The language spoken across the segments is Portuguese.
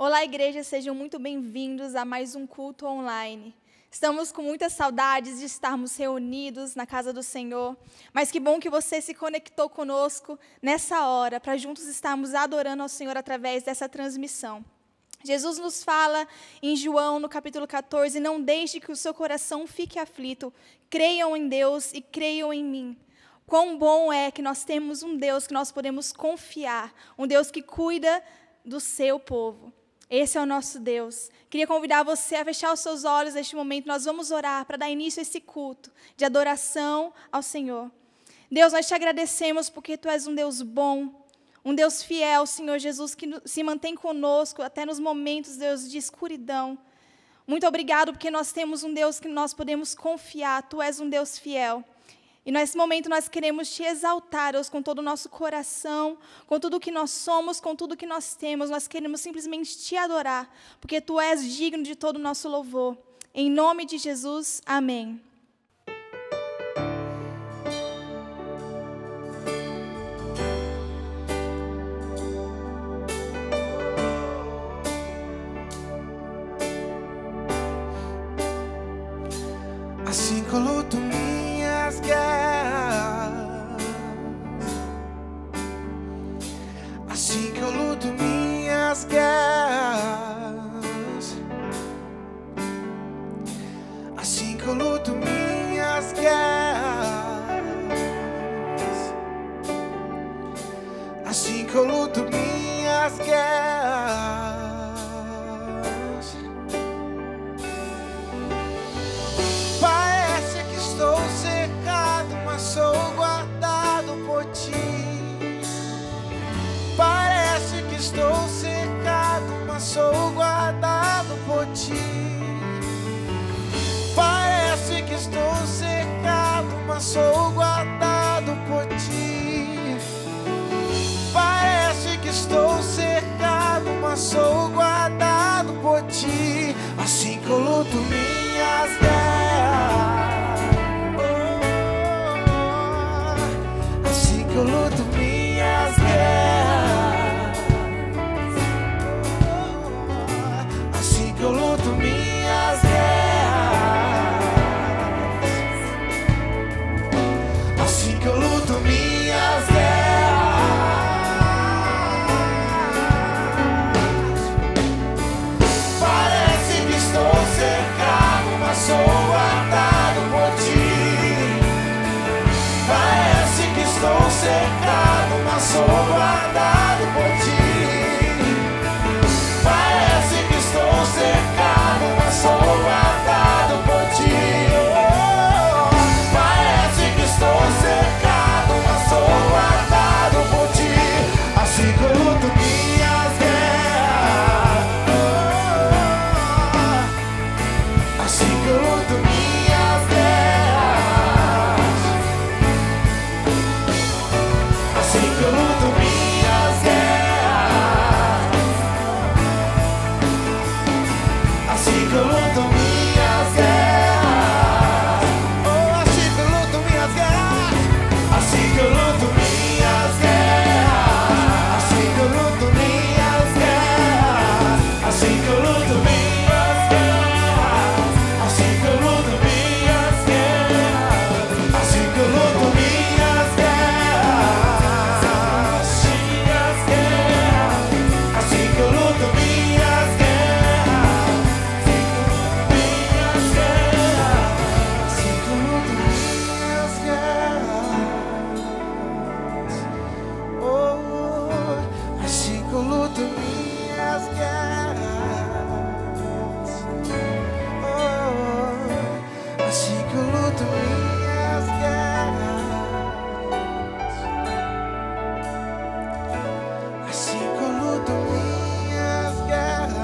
Olá, igreja, sejam muito bem-vindos a mais um culto online. Estamos com muitas saudades de estarmos reunidos na casa do Senhor, mas que bom que você se conectou conosco nessa hora, para juntos estarmos adorando ao Senhor através dessa transmissão. Jesus nos fala em João, no capítulo 14, não deixe que o seu coração fique aflito, creiam em Deus e creiam em mim. Quão bom é que nós temos um Deus que nós podemos confiar, um Deus que cuida do seu povo. Esse é o nosso Deus. Queria convidar você a fechar os seus olhos neste momento. Nós vamos orar para dar início a esse culto de adoração ao Senhor. Deus, nós te agradecemos porque Tu és um Deus bom, um Deus fiel, Senhor Jesus, que se mantém conosco até nos momentos, Deus, de escuridão. Muito obrigado porque nós temos um Deus que nós podemos confiar. Tu és um Deus fiel. E nesse momento nós queremos Te exaltar, Deus, com todo o nosso coração, com tudo que nós somos, com tudo que nós temos. Nós queremos simplesmente Te adorar, porque Tu és digno de todo o nosso louvor. Em nome de Jesus, amém. Assim que eu luto minhas guerras, assim que eu luto minhas guerras, assim que eu luto minhas guerras, assim que eu luto minhas guerras. Sou guardado por Ti. Parece que estou cercado, mas sou guardado por Ti. Parece que estou cercado, mas sou guardado por Ti. Parece que estou cercado, mas sou guardado por Ti. Assim que eu luto minhas guerras, eu luto minhas guerras, assim que eu luto minhas guerras, assim que eu luto minhas guerras. Parece que estou cercado, mas sou guardado por Ti. Parece que estou cercado, mas sou guardado por Ti. Parece que estou cercado, mas sou guardado por Ti. Parece que estou cercado, mas sou guardado por Ti. Assim que eu luto minhas guerras, assim que eu luto minhas guerras, assim que eu luto minhas guerras, assim que eu luto minhas guerras, oh, assim que eu luto minhas guerras, assim que eu luto minhas guerras, assim que eu luto minhas guerras, assim que eu luto minhas guerras, assim que eu luto minhas guerras, assim que eu luto minhas guerras, assim que eu luto minhas guerras, assim que eu luto minhas guerras, oh, assim que eu luto minhas guerras, oh, assim que eu luto minhas guerras, assim que eu luto minhas guerras.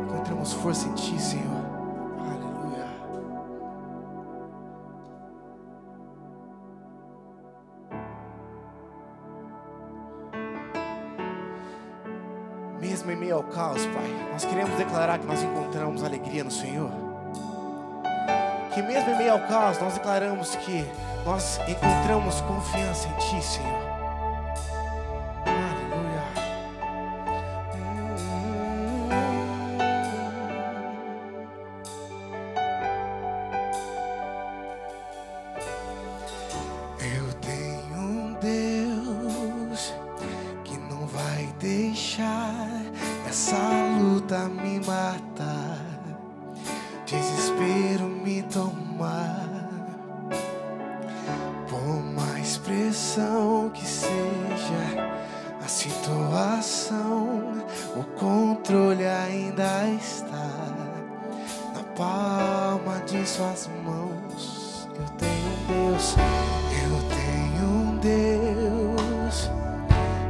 Encontramos força em Ti, Senhor. Aleluia. Mesmo em meio ao caos, Pai, nós queremos declarar que nós encontramos alegria no Senhor. que mesmo em meio ao caos, nós declaramos que nós encontramos confiança em Ti, Senhor. Aleluia. Eu tenho um Deus que não vai deixar essa luta me matar, desespero me tomar. Por mais pressão que seja a situação, o controle ainda está na palma de suas mãos. Eu tenho um Deus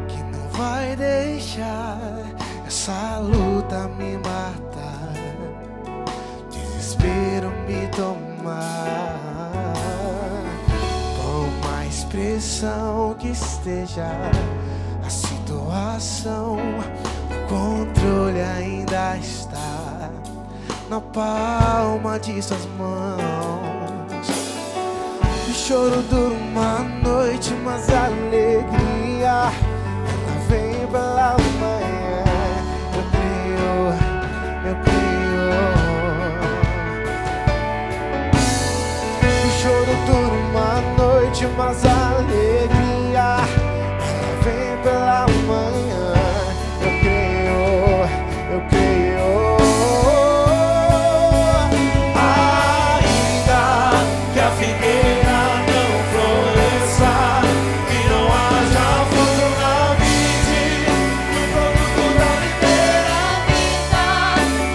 que não vai deixar essa luta me matar, desespero me tomar. Por mais pressão que esteja a situação, o controle ainda está na palma de suas mãos. O choro dura uma noite, mas a alegria ela vem pela manhã. Eu creio. O choro dura uma noite, mas a alegria ela vem pela manhã. Eu creio. Ainda que a figueira não floresça e não haja fruto na vide, no produto da videira,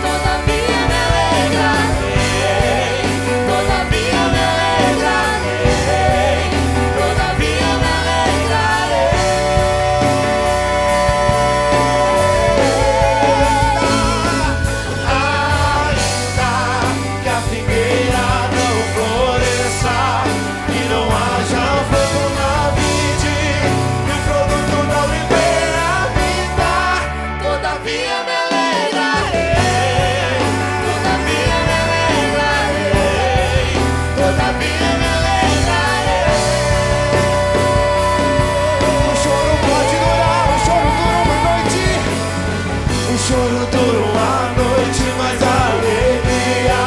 Todavia me alegrarei, todavia me alegrarei, todavia me alegrarei. ainda que a figueira não floresça e não haja fruto na vide, e o produto da oliveira me dá, Todavia me alegrarei, todavia me alegrarei, todavia me alegrarei. o choro pode durar, o choro dura uma noite, o choro dura uma noite, mas a alegria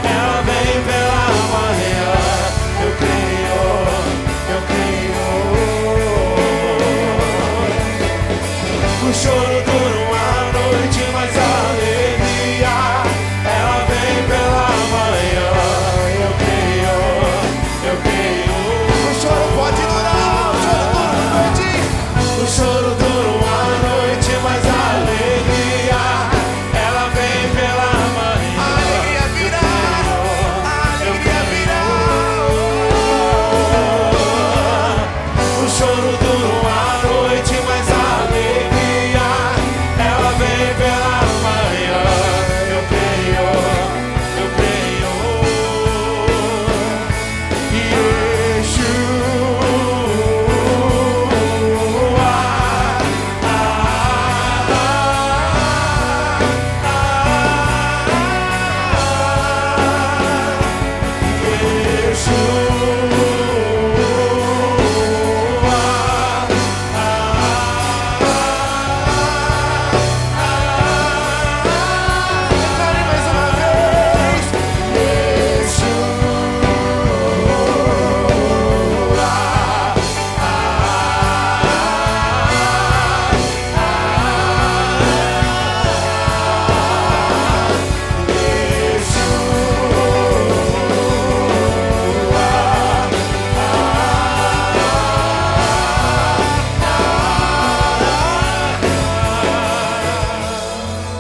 ela vem pela manhã. Eu creio. O choro dura uma noite, mas a alegria ela vem pela manhã. Eu creio. O choro pode durar, o choro dura uma noite. O choro dura uma noite, mas a alegria ela vem pela manhã. A alegria virá, a alegria virá. O choro dura uma noite, mas a alegria ela vem pela manhã. Eu creio. Mais uma vez,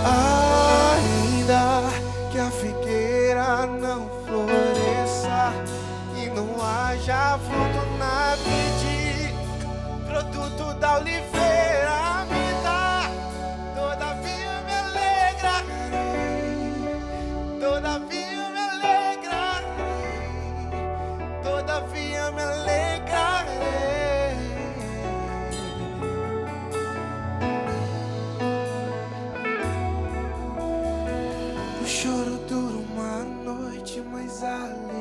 ainda que a figueira não floresça e não haja fruto na vide, produto da oliveira me dá, todavia me alegrarei, todavia me alegrarei, todavia me alegrarei. O choro dura uma noite, mas a alegria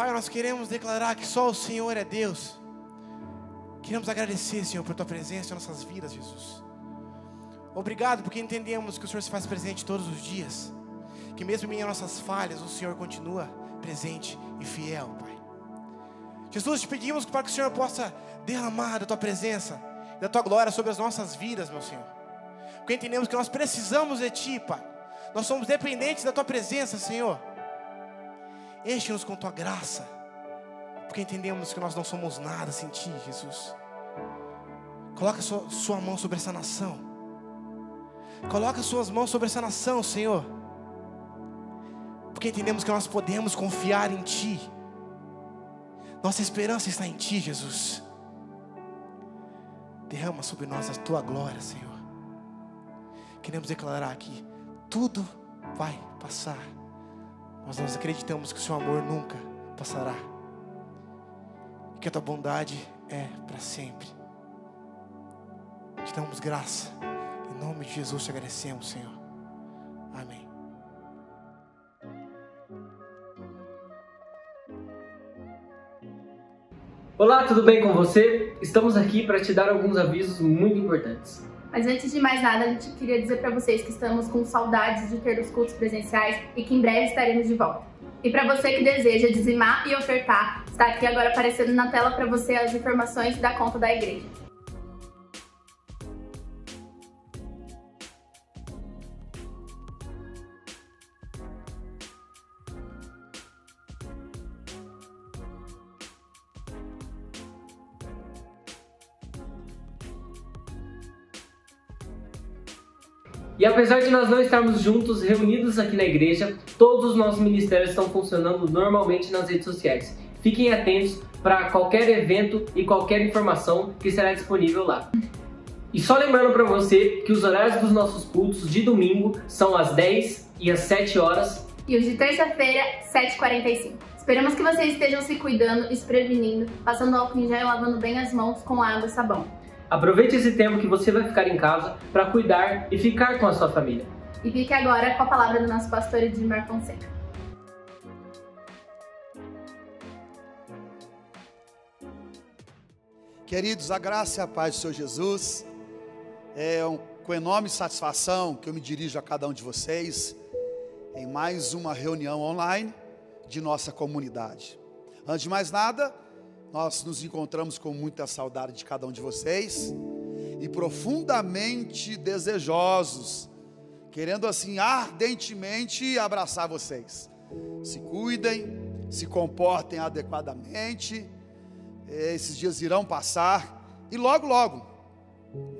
Pai, nós queremos declarar que só o Senhor é Deus. Queremos agradecer, Senhor, por Tua presença em nossas vidas, Jesus. Obrigado porque entendemos que o Senhor se faz presente todos os dias. Que mesmo em nossas falhas, o Senhor continua presente e fiel, Pai. Jesus, te pedimos para que o Senhor possa derramar da Tua presença, da Tua glória sobre as nossas vidas, meu Senhor. Porque entendemos que nós precisamos de Ti, Pai. Nós somos dependentes da Tua presença, Senhor. Enche-nos com Tua graça, porque entendemos que nós não somos nada sem Ti, Jesus. Coloca sua mão sobre essa nação. Coloca suas mãos sobre essa nação, Senhor. Porque entendemos que nós podemos confiar em Ti. Nossa esperança está em Ti, Jesus. Derrama sobre nós a Tua glória, Senhor. Queremos declarar que tudo vai passar, mas nós acreditamos que o Seu amor nunca passará, que a Tua bondade é para sempre. Te damos graça, em nome de Jesus te agradecemos, Senhor. Amém. Olá, tudo bem com você? Estamos aqui para te dar alguns avisos muito importantes. Mas antes de mais nada, a gente queria dizer para vocês que estamos com saudades de ter os cultos presenciais e que em breve estaremos de volta. E para você que deseja dizimar e ofertar, está aqui agora aparecendo na tela para você as informações da conta da igreja. E apesar de nós não estarmos juntos, reunidos aqui na igreja, todos os nossos ministérios estão funcionando normalmente nas redes sociais. Fiquem atentos para qualquer evento e qualquer informação que será disponível lá. E só lembrando para você que os horários dos nossos cultos de domingo são às 10 e às 7 horas. E os de terça-feira, 7h45. Esperamos que vocês estejam se cuidando e se prevenindo, passando álcool em gel e lavando bem as mãos com água e sabão. Aproveite esse tempo que você vai ficar em casa para cuidar e ficar com a sua família. E fique agora com a palavra do nosso pastor Edmar Fonseca. Queridos, a graça e a paz do Senhor Jesus. Com enorme satisfação que eu me dirijo a cada um de vocês em mais uma reunião online de nossa comunidade. Antes de mais nada, nós nos encontramos com muita saudade de cada um de vocês e profundamente desejosos, querendo assim ardentemente abraçar vocês. Se cuidem, se comportem adequadamente. Esses dias irão passar e logo, logo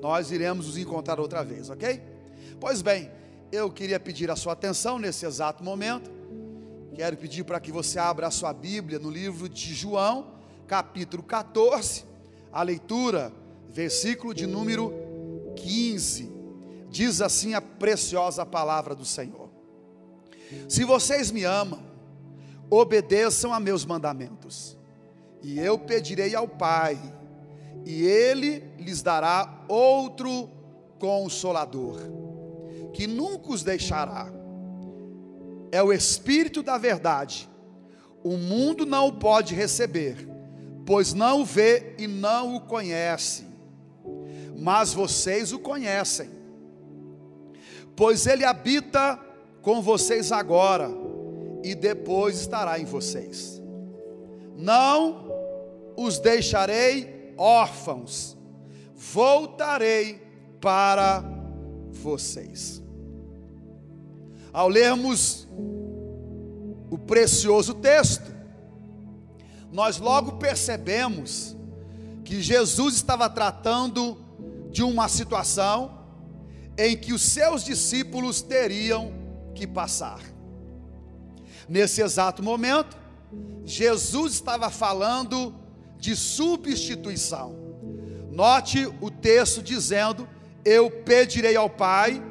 nós iremos nos encontrar outra vez, ok? Pois bem, eu queria pedir a sua atenção nesse exato momento. Quero pedir para que você abra a sua Bíblia no livro de João, capítulo 14, a leitura, versículo de número 15, diz assim a preciosa palavra do Senhor: se vocês me amam, obedeçam a meus mandamentos, e eu pedirei ao Pai, e Ele lhes dará outro Consolador, que nunca os deixará, é o Espírito da verdade. O mundo não o pode receber, pois não o vê e não o conhece, mas vocês o conhecem, pois ele habita com vocês agora e depois estará em vocês. Não os deixarei órfãos, voltarei para vocês. Ao lermos o precioso texto, nós logo percebemos que Jesus estava tratando de uma situação em que os seus discípulos teriam que passar. Nesse exato momento, Jesus estava falando de substituição. Note o texto dizendo: eu pedirei ao Pai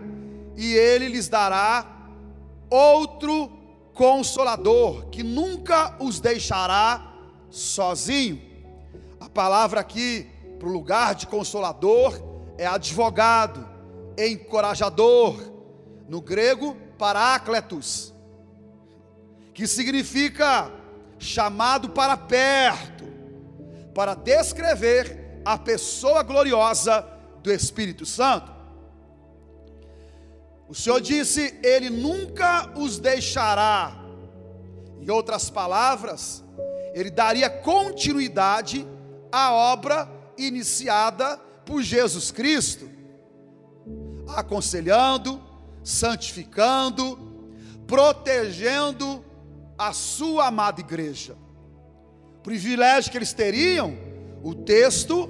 e Ele lhes dará outro Consolador, que nunca os deixará sozinho. A palavra aqui para o lugar de consolador é advogado, encorajador, no grego parácletos, que significa chamado para perto, para descrever a pessoa gloriosa do Espírito Santo. O Senhor disse: Ele nunca os deixará. Em outras palavras, Ele daria continuidade à obra iniciada por Jesus Cristo, aconselhando, santificando, protegendo a sua amada igreja. O privilégio que eles teriam, o texto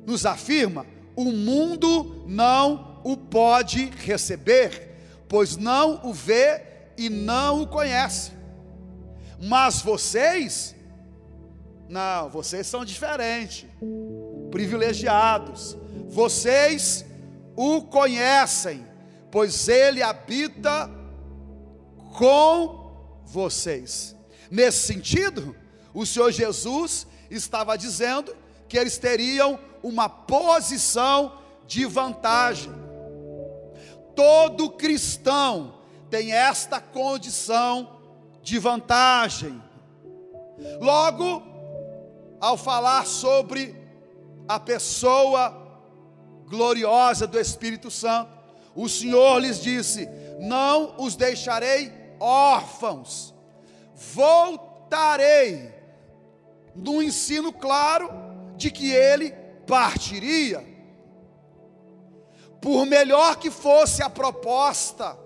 nos afirma: o mundo não o pode receber, pois não o vê e não o conhece. Mas vocês, não, vocês são diferentes, privilegiados. Vocês o conhecem, pois ele habita com vocês. Nesse sentido, o Senhor Jesus estava dizendo que eles teriam uma posição de vantagem. Todo cristão tem esta condição de vantagem. Logo, ao falar sobre a pessoa gloriosa do Espírito Santo, o Senhor lhes disse: não os deixarei órfãos, voltarei, num ensino claro de que ele partiria. Por melhor que fosse a proposta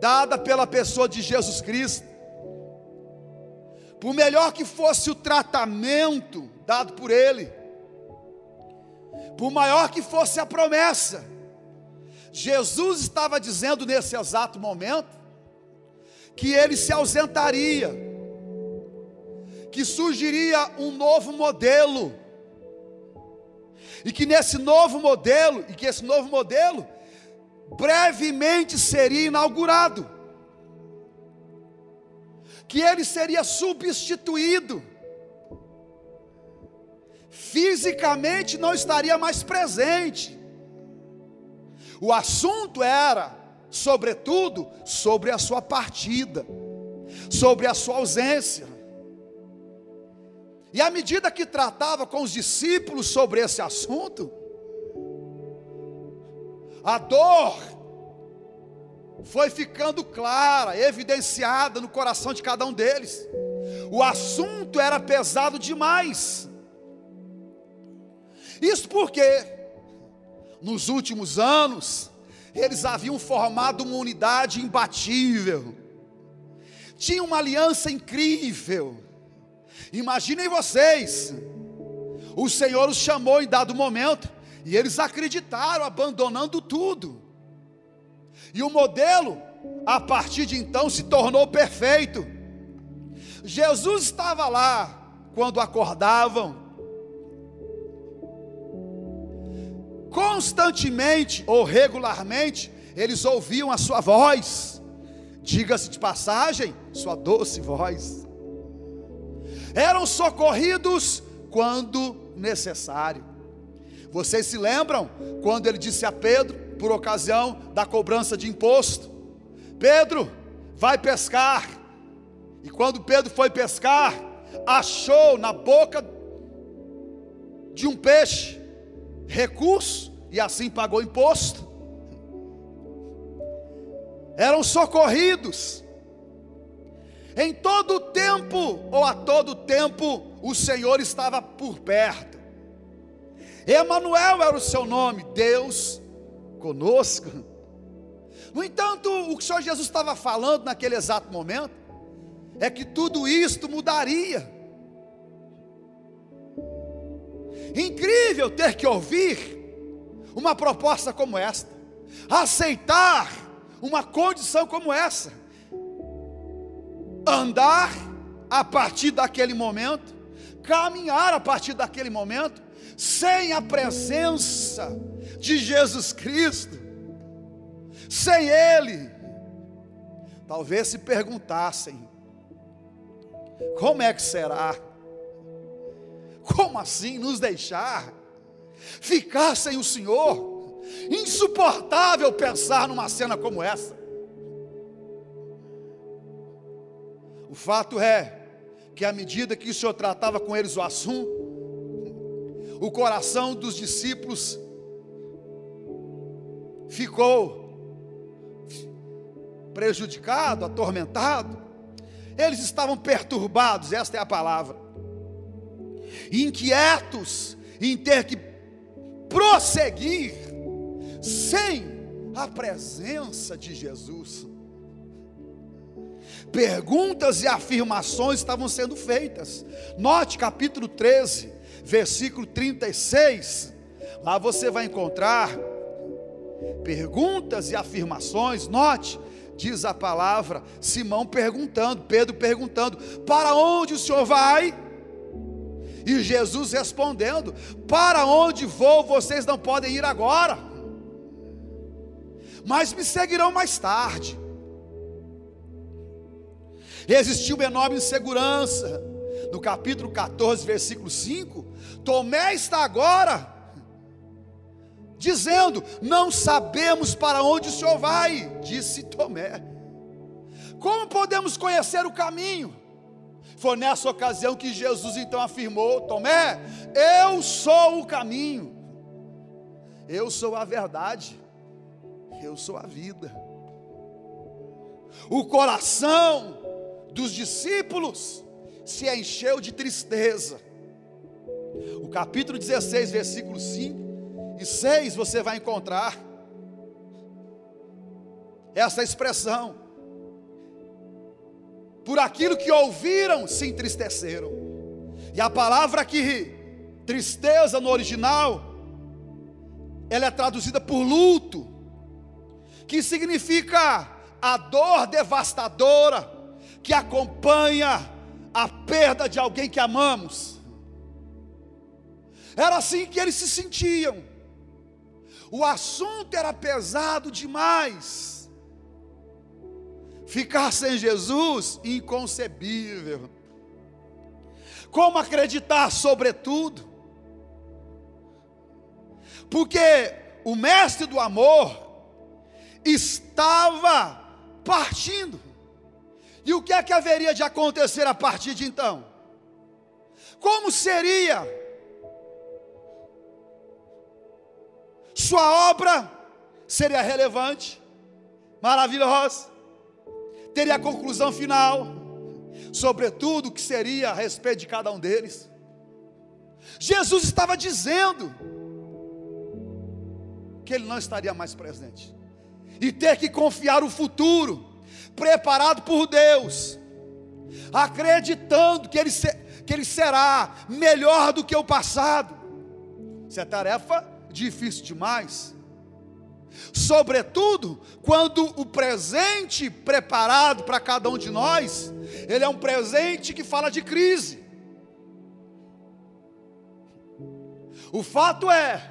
dada pela pessoa de Jesus Cristo, por melhor que fosse o tratamento dado por Ele, por maior que fosse a promessa, Jesus estava dizendo nesse exato momento que Ele se ausentaria, que surgiria um novo modelo, e que esse novo modelo brevemente seria inaugurado, que ele seria substituído, fisicamente não estaria mais presente. O assunto era, sobretudo, sobre a sua partida, sobre a sua ausência. E à medida que tratava com os discípulos sobre esse assunto, a dor foi ficando clara, evidenciada no coração de cada um deles. O assunto era pesado demais. Isso porque, nos últimos anos, eles haviam formado uma unidade imbatível, tinham uma aliança incrível. Imaginem vocês, o Senhor os chamou em dado momento, e eles acreditaram, abandonando tudo, e o modelo, a partir de então, se tornou perfeito. Jesus estava lá, quando acordavam, constantemente ou regularmente, eles ouviam a sua voz, diga-se de passagem, sua doce voz. Eram socorridos quando necessário. Vocês se lembram quando ele disse a Pedro, por ocasião da cobrança de imposto: Pedro, vai pescar. E quando Pedro foi pescar, achou na boca de um peixe recurso, e assim pagou imposto. Eram socorridos. Em todo tempo, ou a todo tempo, o Senhor estava por perto. Emanuel era o seu nome, Deus conosco. No entanto, o que o Senhor Jesus estava falando naquele exato momento é que tudo isto mudaria. Incrível ter que ouvir uma proposta como esta, aceitar uma condição como essa, andar a partir daquele momento, caminhar a partir daquele momento, sem a presença de Jesus Cristo, sem Ele. Talvez se perguntassem: como é que será? Como assim nos deixar? Ficar sem o Senhor? Insuportável pensar numa cena como essa. O fato é que à medida que o Senhor tratava com eles o assunto, o coração dos discípulos ficou prejudicado, atormentado. Eles estavam perturbados, esta é a palavra, inquietos em ter que prosseguir sem a presença de Jesus. Perguntas e afirmações estavam sendo feitas. Note capítulo 13, versículo 36. Lá você vai encontrar perguntas e afirmações. Note, diz a palavra, Simão perguntando, Pedro perguntando: para onde o Senhor vai? E Jesus respondendo: para onde vou, vocês não podem ir agora, mas me seguirão mais tarde. Existiu uma enorme insegurança. No capítulo 14, versículo 5, Tomé está agora dizendo: não sabemos para onde o Senhor vai. Disse Tomé: como podemos conhecer o caminho? Foi nessa ocasião que Jesus então afirmou: Tomé, eu sou o caminho, eu sou a verdade, eu sou a vida. O coração dos discípulos se encheu de tristeza. O capítulo 16, versículos 5 e 6, você vai encontrar essa expressão: por aquilo que ouviram, se entristeceram. E a palavra aqui, tristeza, no original, ela é traduzida por luto, que significa a dor devastadora que acompanha a perda de alguém que amamos. Era assim que eles se sentiam. O assunto era pesado demais. Ficar sem Jesus, inconcebível. Como acreditar, sobretudo? Porque o mestre do amor estava partindo. E o que é que haveria de acontecer a partir de então? Como seria? Sua obra seria relevante, maravilhosa, teria a conclusão final, sobretudo o que seria a respeito de cada um deles. Jesus estava dizendo que ele não estaria mais presente, e ter que confiar o futuro, preparado por Deus, acreditando que ele será melhor do que o passado. Isso é tarefa difícil demais, sobretudo quando o presente preparado para cada um de nós, ele é um presente que fala de crise. O fato é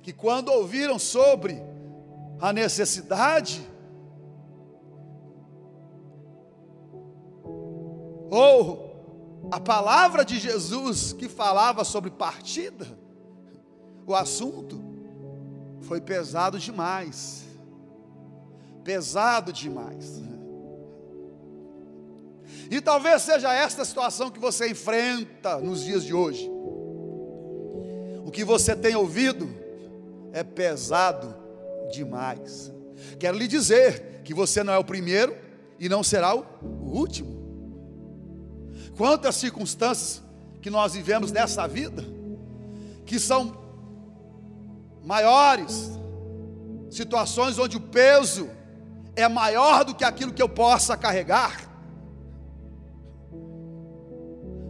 que quando ouviram sobre a necessidade, ou a palavra de Jesus que falava sobre partida, o assunto foi pesado demais. Pesado demais. E talvez seja esta situação que você enfrenta nos dias de hoje. O que você tem ouvido é pesado demais. Quero lhe dizer que você não é o primeiro e não será o último. Quantas circunstâncias que nós vivemos nessa vida, que são maiores, situações onde o peso é maior do que aquilo que eu possa carregar,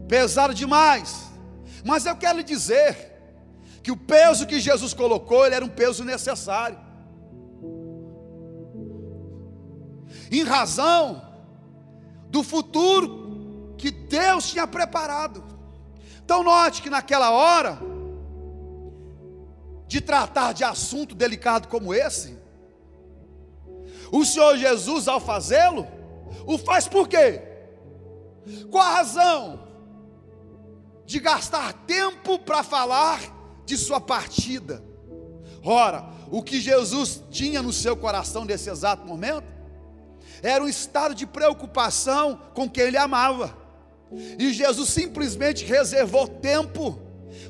pesado demais. Mas eu quero lhe dizer que o peso que Jesus colocou, ele era um peso necessário, em razão do futuro que Deus tinha preparado. Então note que naquela hora de tratar de assunto delicado como esse, o Senhor Jesus, ao fazê-lo, o faz por quê? Qual a razão de gastar tempo para falar de sua partida? Ora, o que Jesus tinha no seu coração nesse exato momento era um estado de preocupação com quem ele amava. E Jesus simplesmente reservou tempo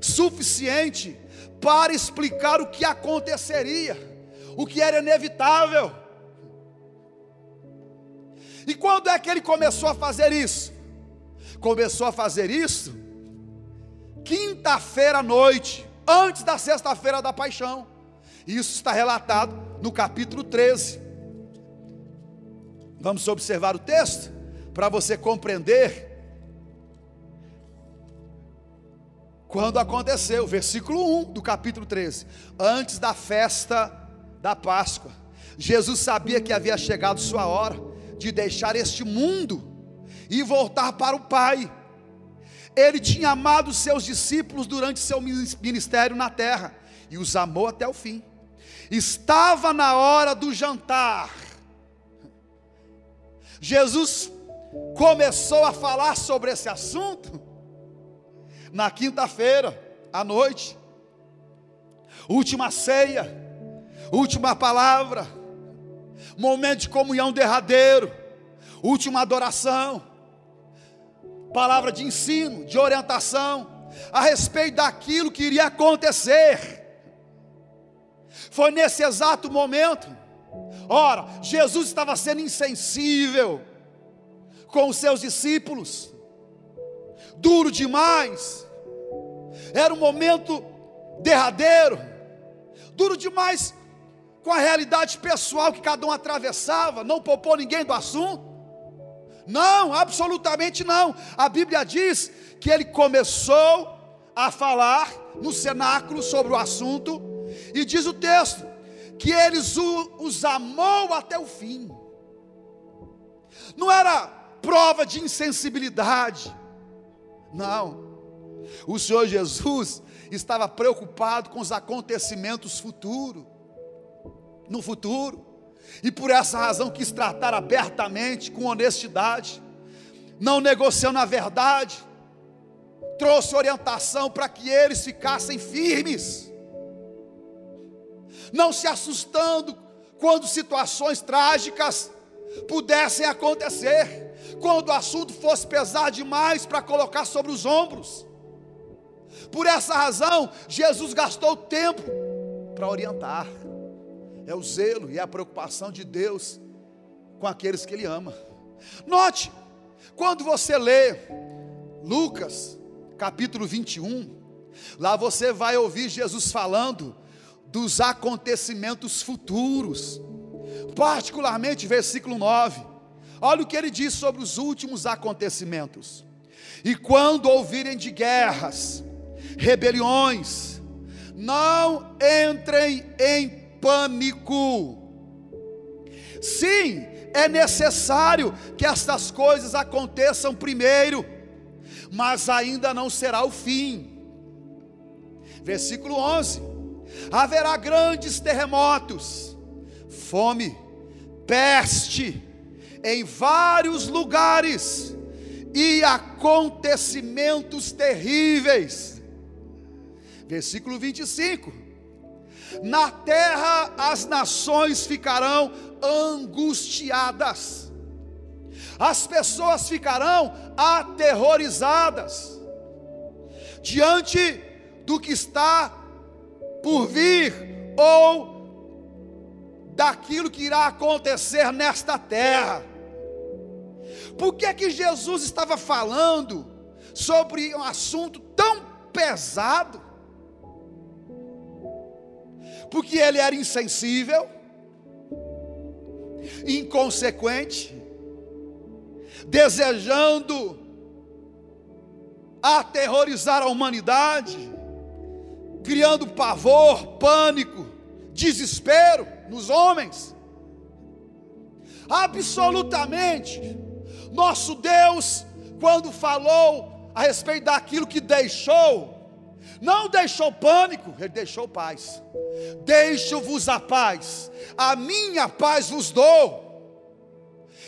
suficiente para explicar o que aconteceria, o que era inevitável. E quando é que ele começou a fazer isso? Começou a fazer isso quinta-feira à noite, antes da sexta-feira da paixão. Isso está relatado no capítulo 13. Vamos observar o texto para você compreender quando aconteceu. Versículo 1 do capítulo 13. Antes da festa da Páscoa, Jesus sabia que havia chegado sua hora de deixar este mundo e voltar para o Pai. Ele tinha amado seus discípulos durante seu ministério na terra e os amou até o fim. Estava na hora do jantar. Jesus começou a falar sobre esse assunto na quinta-feira à noite. Última ceia, última palavra, momento de comunhão derradeiro, última adoração, palavra de ensino, de orientação a respeito daquilo que iria acontecer. Foi nesse exato momento. Ora, Jesus estava sendo insensível com os seus discípulos, duro demais. Era um momento derradeiro, duro demais com a realidade pessoal que cada um atravessava. Não poupou ninguém do assunto. Não, absolutamente não. A Bíblia diz que ele começou a falar no cenáculo sobre o assunto, e diz o texto que ele os amou até o fim. Não era prova de insensibilidade, não. O Senhor Jesus estava preocupado com os acontecimentos no futuro, e por essa razão quis tratar abertamente, com honestidade, não negociando a verdade. Trouxe orientação para que eles ficassem firmes, não se assustando quando situações trágicas pudessem acontecer, quando o assunto fosse pesar demais para colocar sobre os ombros. Por essa razão, Jesus gastou tempo para orientar. É o zelo e a preocupação de Deus com aqueles que Ele ama. Note, quando você lê Lucas capítulo 21, lá você vai ouvir Jesus falando dos acontecimentos futuros, particularmente versículo 9. Olha o que ele diz sobre os últimos acontecimentos: e quando ouvirem de guerras, rebeliões, não entrem em pânico. Sim, é necessário que estas coisas aconteçam primeiro, mas ainda não será o fim. Versículo 11: haverá grandes terremotos, fome, peste em vários lugares e acontecimentos terríveis. Versículo 25: na terra as nações ficarão angustiadas, as pessoas ficarão aterrorizadas diante do que está por vir, ou daquilo que irá acontecer nesta terra. Por que que Jesus estava falando sobre um assunto tão pesado? Porque ele era insensível, inconsequente, desejando aterrorizar a humanidade, criando pavor, pânico, desespero nos homens. Absolutamente. Nosso Deus, quando falou a respeito daquilo que deixou, não deixou pânico, Ele deixou paz. Deixo-vos a paz, a minha paz vos dou.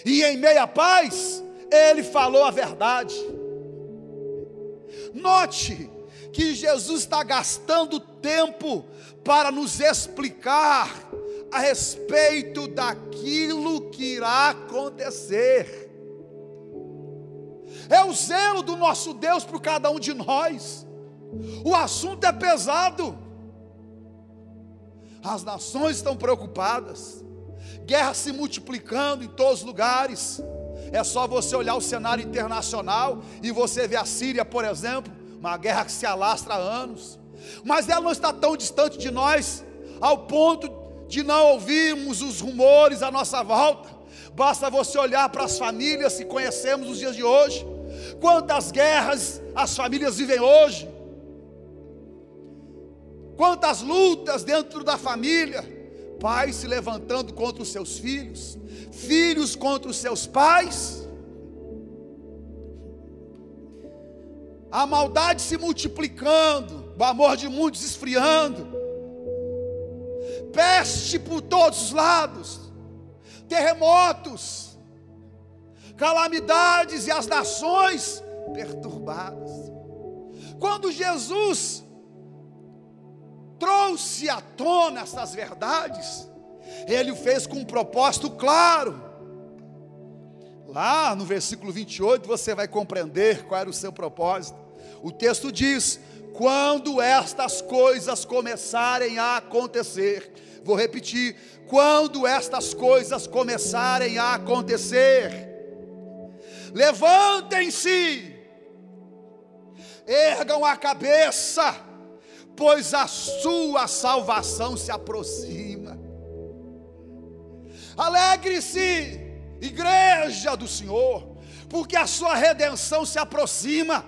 E em meio à paz, Ele falou a verdade. Note que Jesus está gastando tempo para nos explicar a respeito daquilo que irá acontecer. É o zelo do nosso Deus por cada um de nós. O assunto é pesado. As nações estão preocupadas, guerra se multiplicando em todos os lugares. É só você olhar o cenário internacional e você vê a Síria, por exemplo, uma guerra que se alastra há anos. Mas ela não está tão distante de nós, ao ponto de não ouvirmos os rumores à nossa volta. Basta você olhar para as famílias que conhecemos nos dias de hoje. Quantas guerras as famílias vivem hoje, quantas lutas dentro da família, pais se levantando contra os seus filhos, filhos contra os seus pais, a maldade se multiplicando, o amor de muitos esfriando, peste por todos os lados, terremotos, calamidades e as nações perturbadas. Quando Jesus trouxe à tona essas verdades, Ele o fez com um propósito claro. Lá no versículo 28 você vai compreender qual era o seu propósito. O texto diz: quando estas coisas começarem a acontecer. Vou repetir: quando estas coisas começarem a acontecer, levantem-se, ergam a cabeça, pois a sua salvação se aproxima. Alegre-se, igreja do Senhor, porque a sua redenção se aproxima.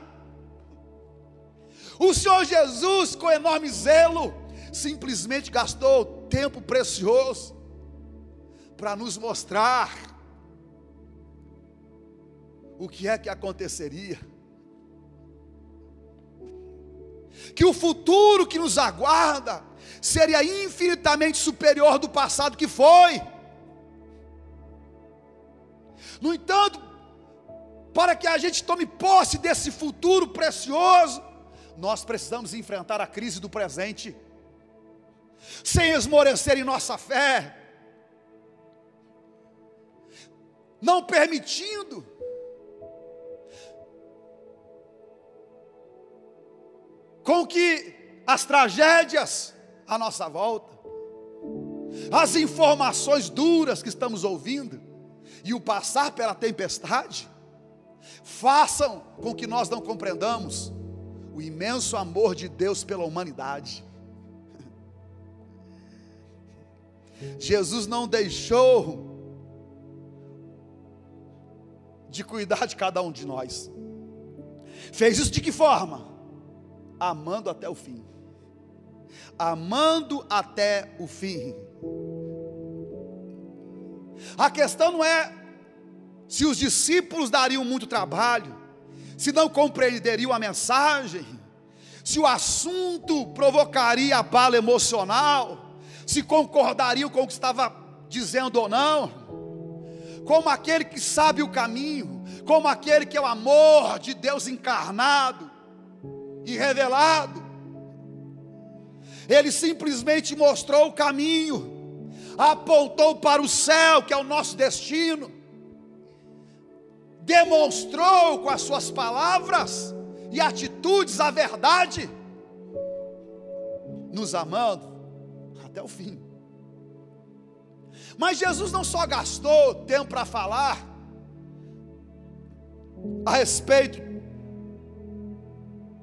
O Senhor Jesus, com enorme zelo, simplesmente gastou tempo precioso para nos mostrar o que é que aconteceria, que o futuro que nos aguarda seria infinitamente superior do passado que foi. No entanto, para que a gente tome posse desse futuro precioso, nós precisamos enfrentar a crise do presente, sem esmorecer em nossa fé, não permitindo com que as tragédias à nossa volta, as informações duras que estamos ouvindo e o passar pela tempestade, façam com que nós não compreendamos o imenso amor de Deus pela humanidade. Jesus não deixou de cuidar de cada um de nós. Fez isso de que forma? Amando até o fim. Amando até o fim. A questão não é se os discípulos dariam muito trabalho, se não compreenderiam a mensagem, se o assunto provocaria abalo emocional, se concordariam com o que estava dizendo ou não. Como aquele que sabe o caminho, como aquele que é o amor de Deus encarnado e revelado, Ele simplesmente mostrou o caminho, apontou para o céu, que é o nosso destino, demonstrou com as suas palavras e atitudes a verdade, nos amando até o fim. Mas Jesus não só gastou tempo para falar a respeito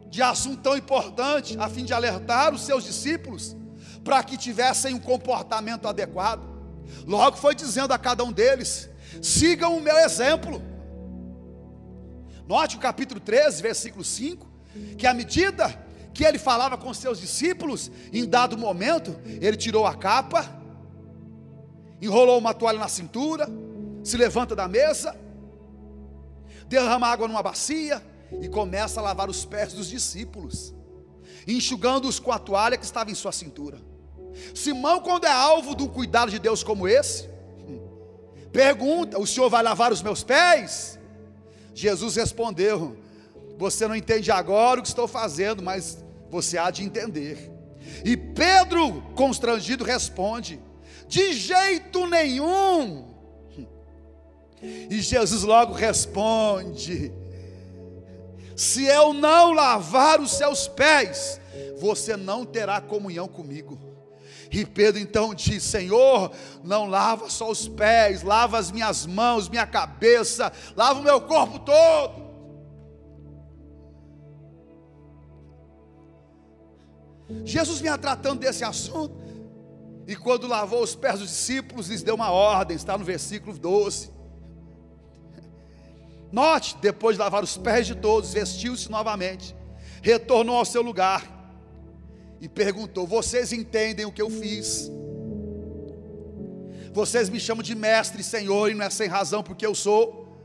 de assunto tão importante, a fim de alertar os seus discípulos para que tivessem um comportamento adequado. Logo foi dizendo a cada um deles: sigam o meu exemplo. Note o capítulo 13, versículo 5, que à medida que ele falava com seus discípulos, em dado momento, ele tirou a capa, enrolou uma toalha na cintura, se levanta da mesa, derrama água numa bacia e começa a lavar os pés dos discípulos, enxugando-os com a toalha que estava em sua cintura. Simão, quando é alvo de um cuidado de Deus como esse, pergunta: o Senhor vai lavar os meus pés? Jesus respondeu: você não entende agora o que estou fazendo, mas você há de entender. E Pedro, constrangido, responde: De jeito nenhum. E Jesus logo responde: se eu não lavar os seus pés, você não terá comunhão comigo. E Pedro então diz: Senhor, não lava só os pés, lava as minhas mãos, minha cabeça, lava o meu corpo todo. Jesus vinha tratando desse assunto, e quando lavou os pés dos discípulos, lhes deu uma ordem, está no versículo 12. Note, depois de lavar os pés de todos, vestiu-se novamente, retornou ao seu lugar e perguntou: vocês entendem o que eu fiz? Vocês me chamam de mestre e senhor, e não é sem razão, porque eu sou.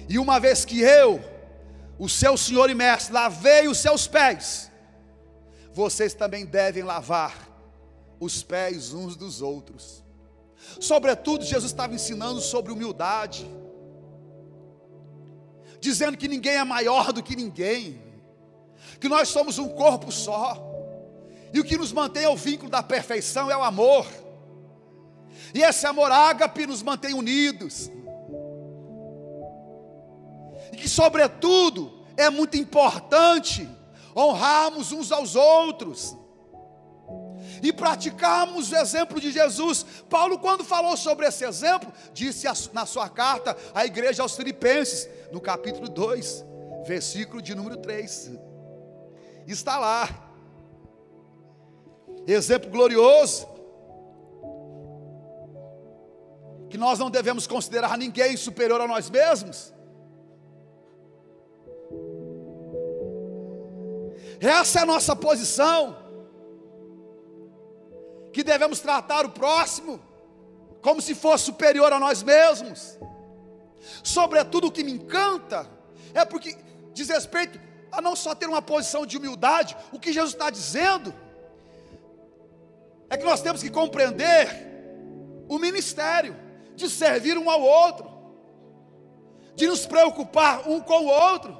E uma vez que eu, o seu senhor e mestre, lavei os seus pés, vocês também devem lavar os pés uns dos outros. Sobretudo, Jesus estava ensinando sobre humildade, dizendo que ninguém é maior do que ninguém, que nós somos um corpo só, e o que nos mantém é o vínculo da perfeição, é o amor, e esse amor ágape nos mantém unidos, e que sobretudo é muito importante honrarmos uns aos outros, e praticarmos o exemplo de Jesus. Paulo, quando falou sobre esse exemplo, disse na sua carta à igreja aos Filipenses, no capítulo 2, versículo de número 3, está lá, exemplo glorioso, que nós não devemos considerar ninguém superior a nós mesmos. Essa é a nossa posição, que devemos tratar o próximo como se fosse superior a nós mesmos. Sobretudo, o que me encanta é porque diz respeito a não só ter uma posição de humildade. O que Jesus está dizendo é que nós temos que compreender o ministério de servir um ao outro, de nos preocupar um com o outro,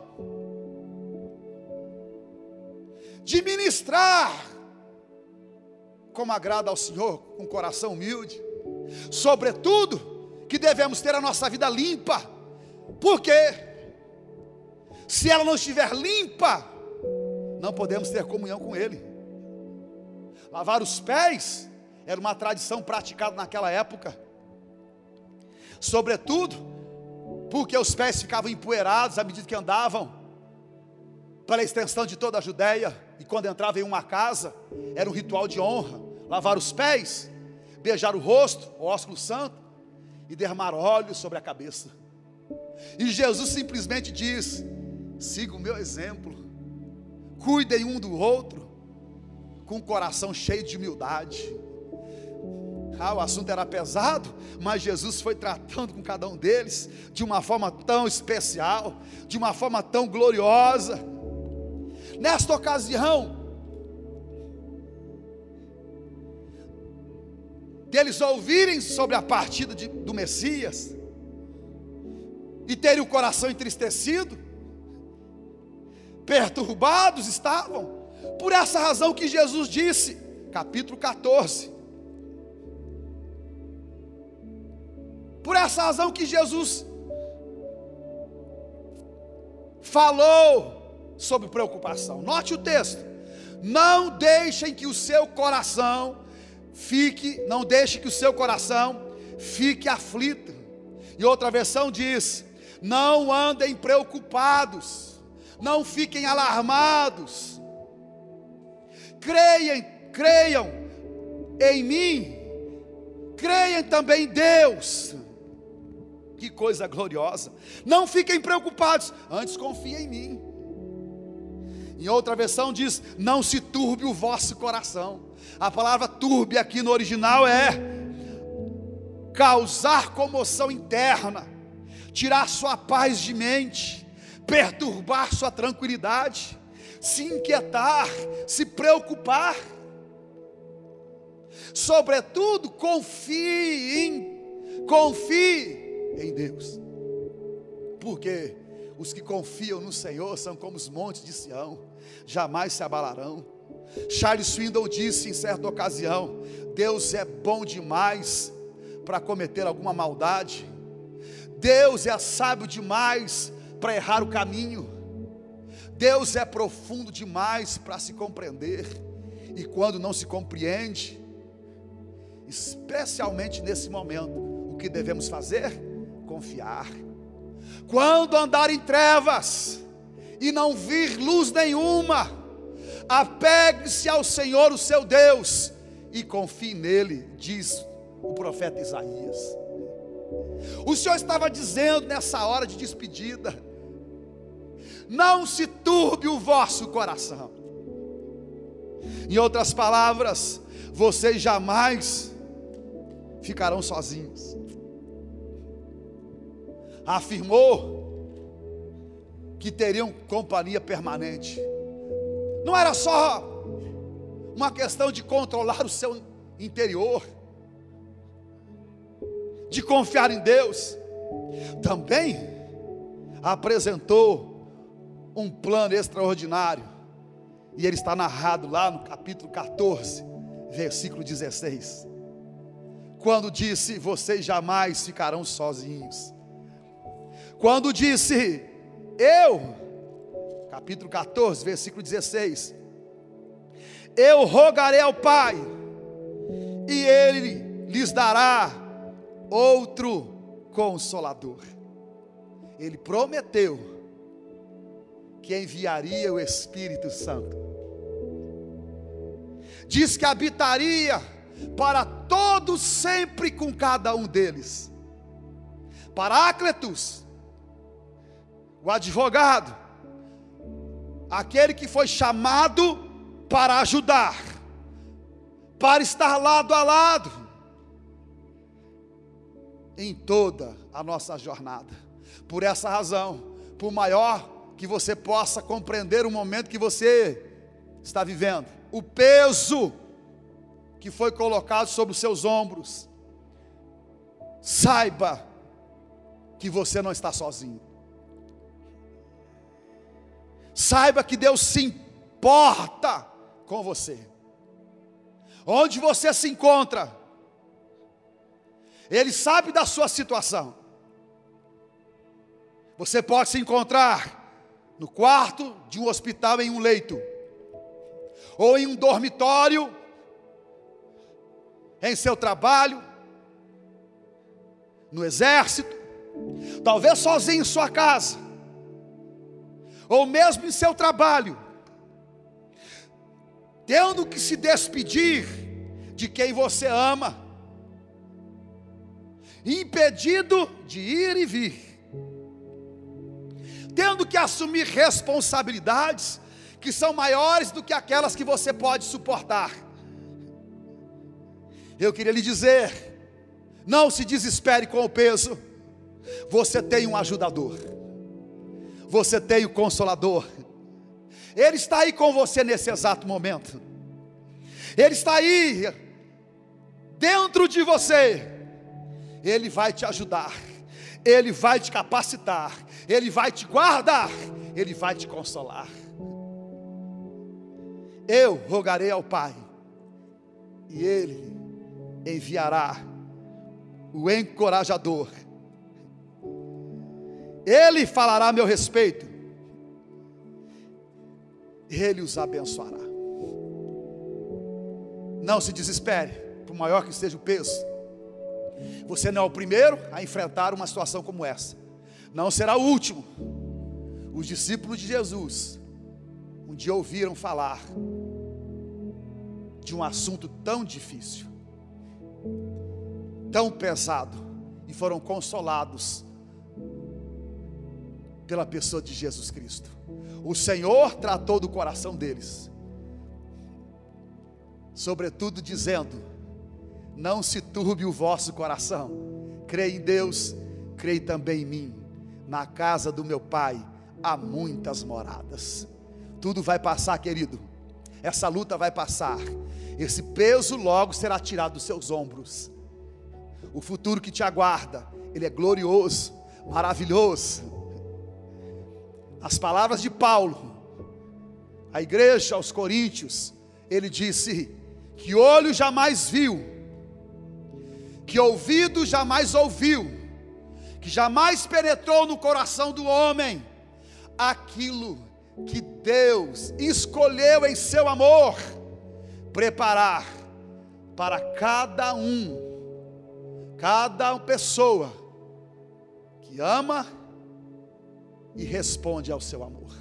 de ministrar como agrada ao Senhor, com coração humilde. Sobretudo, que devemos ter a nossa vida limpa, porque se ela não estiver limpa, não podemos ter comunhão com Ele. Lavar os pés era uma tradição praticada naquela época, sobretudo porque os pés ficavam empoeirados à medida que andavam pela extensão de toda a Judéia, e quando entrava em uma casa, era um ritual de honra, lavar os pés, beijar o rosto, o ósculo santo, e derramar óleo sobre a cabeça. E Jesus simplesmente diz: siga o meu exemplo, cuidem um do outro, com o coração cheio de humildade. O assunto era pesado, mas Jesus foi tratando com cada um deles de uma forma tão especial, de uma forma tão gloriosa. Nesta ocasião, deles ouvirem sobre a partida do Messias e terem o coração entristecido, perturbados estavam, por essa razão que Jesus disse, capítulo 14, por essa razão que Jesus falou sobre preocupação. Note o texto: não deixem que o seu coração não deixe que o seu coração fique aflito. E outra versão diz: não andem preocupados, não fiquem alarmados, creiam em mim, creiam também em Deus. Que coisa gloriosa! Não fiquem preocupados, antes confiem em mim. Em outra versão diz: não se turbe o vosso coração. A palavra turbe aqui no original é causar comoção interna, tirar sua paz de mente, perturbar sua tranquilidade, se inquietar, se preocupar. Sobretudo, confie em Deus, porque os que confiam no Senhor são como os montes de Sião, jamais se abalarão. Charles Swindoll disse em certa ocasião: Deus é bom demais para cometer alguma maldade. Deus é sábio demais para errar o caminho. Deus é profundo demais para se compreender. E quando não se compreende, especialmente nesse momento, o que devemos fazer? Confiar. Quando andar em trevas e não vir luz nenhuma, apegue-se ao Senhor, o seu Deus, e confie nele, diz o profeta Isaías. O Senhor estava dizendo nessa hora de despedida: não se turbe o vosso coração. Em outras palavras, vocês jamais ficarão sozinhos. Afirmou que teriam companhia permanente. Não era só uma questão de controlar o seu interior, de confiar em Deus. Também apresentou um plano extraordinário. E ele está narrado lá no capítulo 14, versículo 16. Quando disse: vocês jamais ficarão sozinhos. Quando disse: capítulo 14, versículo 16, eu rogarei ao Pai, e Ele lhes dará outro Consolador. Ele prometeu que enviaria o Espírito Santo. Diz que habitaria para todos sempre com cada um deles. Paráclitos, o advogado, aquele que foi chamado para ajudar, para estar lado a lado em toda a nossa jornada. Por essa razão, por maior que você possa compreender o momento que você está vivendo, o peso que foi colocado sobre os seus ombros, saiba que você não está sozinho. Saiba que Deus se importa com você. Onde você se encontra, Ele sabe da sua situação. Você pode se encontrar no quarto de um hospital, em um leito, ou em um dormitório, em seu trabalho, no exército, talvez sozinho em sua casa, ou mesmo em seu trabalho, tendo que se despedir de quem você ama, impedido de ir e vir, tendo que assumir responsabilidades que são maiores do que aquelas que você pode suportar. Eu queria lhe dizer: não se desespere com o peso. Você tem um ajudador, você tem o Consolador. Ele está aí com você nesse exato momento. Ele está aí dentro de você. Ele vai te ajudar, Ele vai te capacitar, Ele vai te guardar, Ele vai te consolar. Eu rogarei ao Pai, e Ele enviará o encorajador. Ele falará a meu respeito, Ele os abençoará. Não se desespere, por maior que seja o peso. Você não é o primeiro a enfrentar uma situação como essa, não será o último. Os discípulos de Jesus um dia ouviram falar de um assunto tão difícil, tão pesado, e foram consolados pela pessoa de Jesus Cristo. O Senhor tratou do coração deles, sobretudo dizendo: não se turbe o vosso coração, creia em Deus, creia também em mim. Na casa do meu Pai há muitas moradas. Tudo vai passar, querido. Essa luta vai passar. Esse peso logo será tirado dos seus ombros. O futuro que te aguarda, ele é glorioso, maravilhoso. As palavras de Paulo à igreja, aos Coríntios, ele disse que olho jamais viu, que ouvido jamais ouviu, que jamais penetrou no coração do homem, aquilo que Deus escolheu em seu amor preparar para cada pessoa que ama e responde ao seu amor.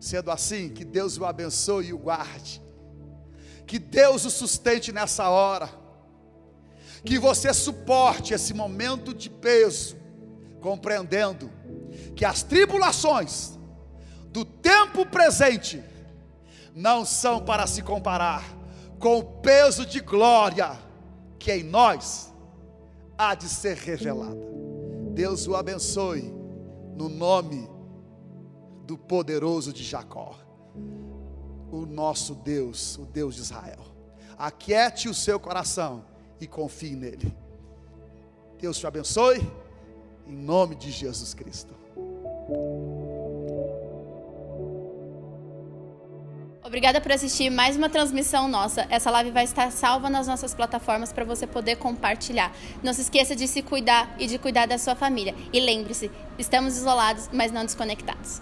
Sendo assim, que Deus o abençoe e o guarde, que Deus o sustente nessa hora, que você suporte esse momento de peso, compreendendo que as tribulações do tempo presente não são para se comparar com o peso de glória que em nós há de ser revelada. Deus o abençoe no nome do poderoso de Jacó, o nosso Deus, o Deus de Israel. Aquiete o seu coração e confie nele. Deus te abençoe em nome de Jesus Cristo. Obrigada por assistir mais uma transmissão nossa. Essa live vai estar salva nas nossas plataformas para você poder compartilhar. Não se esqueça de se cuidar e de cuidar da sua família. E lembre-se, estamos isolados, mas não desconectados.